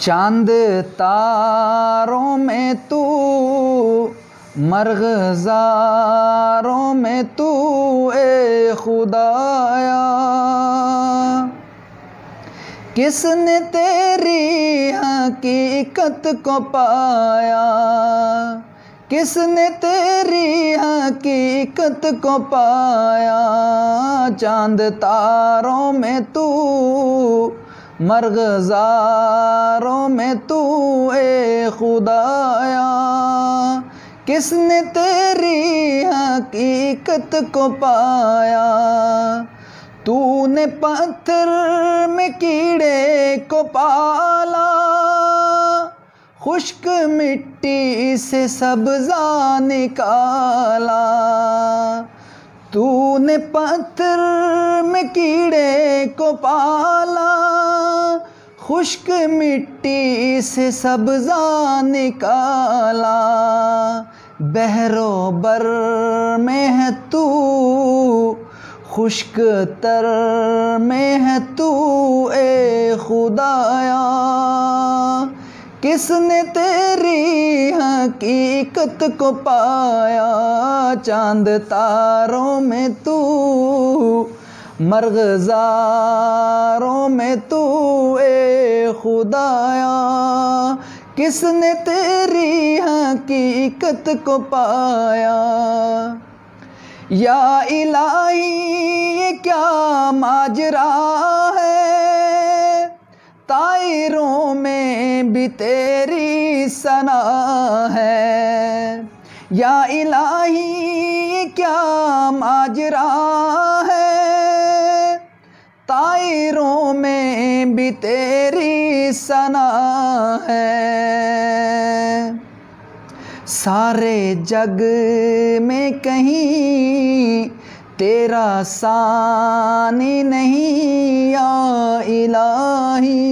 چاند تاروں میں تو، مرغزاروں میں تو اے خدایا، کس نے تیری حقیقت کو پایا، کس نے تیری حقیقت کو پایا، چاند تاروں میں تو، مرغزاروں میں تو اے خدایا، کس نے تیری حقیقت کو پایا، تو نے پتھر میں کیڑے کو پالا، خشک مٹی سے سبزہ نکالا، تو نے پتھر میں کیڑے کو پالا، خشک مٹی سے سبزہ نکالا، بحر و بر میں ہے تو، خشک تر میں ہے تو اے خدایا، کس نے تیری حقیقت کو پایا، چاند تاروں میں تو، مرغزاروں میں تو اے خدایا، کس نے تیری حقیقت کو پایا، یا الہی یہ کیا ماجرا ہے، طائروں میں بھی تیری ثنا ہے، یا الہی یہ کیا ماجرا ہے، طائروں میں بھی تیری ثنا ہے، سارے جگ میں کہیں تیرا ثانی نہیں یا الہی،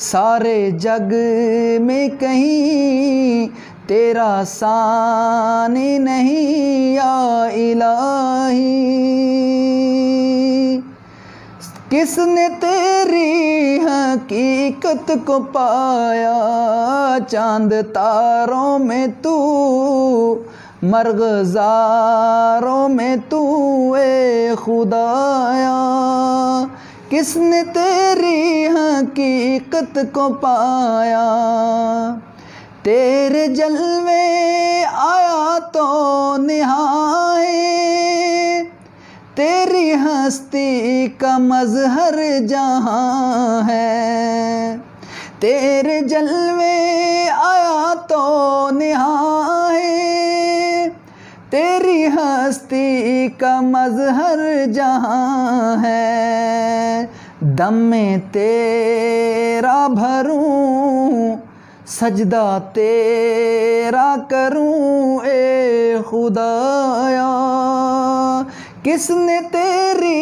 سارے جگ میں کہیں تیرا ثانی نہیں یا الہی، کس نے تیری حقیقت کو پایا، چاند تاروں میں تو، مرغزاروں میں تو اے خدایا، کس نے تیری حقیقت کو پایا، تیرے جلوے آیا تو نہائے، تیری ہستی کا مظہر جہاں ہے، تیرے جلوے آیا تو نہائے، تیری ہستی کا مظہر جہاں ہے، دم میں تیرا بھروں، سجدہ تیرا کروں اے خدایا، کس نے تیری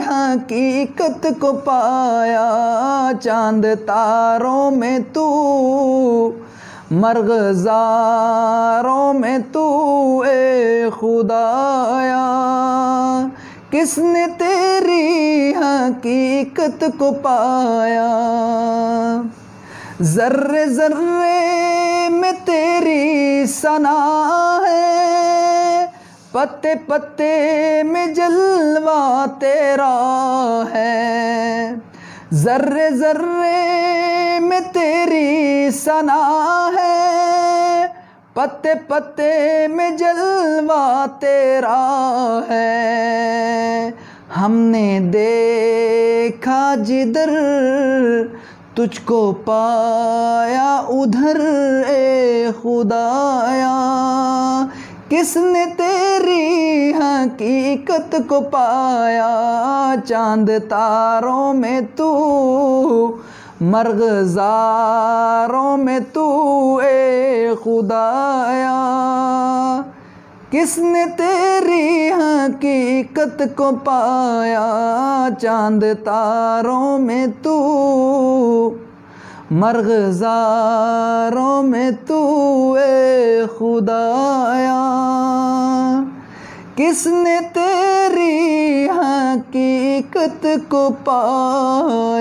حقیقت کو پایا، چاند تاروں میں تو، مرغزاروں میں تو اے خدایا، کس نے تیری حقیقت کو پایا، ذرے ذرے میں تیری ثنا ہے، پتے پتے میں جلوہ تیرا ہے، ذرے ذرے میں تیری ثنا ہے، پتے پتے میں جلوہ تیرا ہے، ہم نے دیکھا جدھر تجھ کو پایا ادھر اے خدایا، کس نے تیری حقیقت کو پایا، چاند تاروں میں تو، مرغزاروں میں تو اے خدایا، کس نے تیری حقیقت کو پایا، چاند تاروں میں تو، مرغزاروں میں تو اے خدایا، کس نے تیری حقیقت کو پایا۔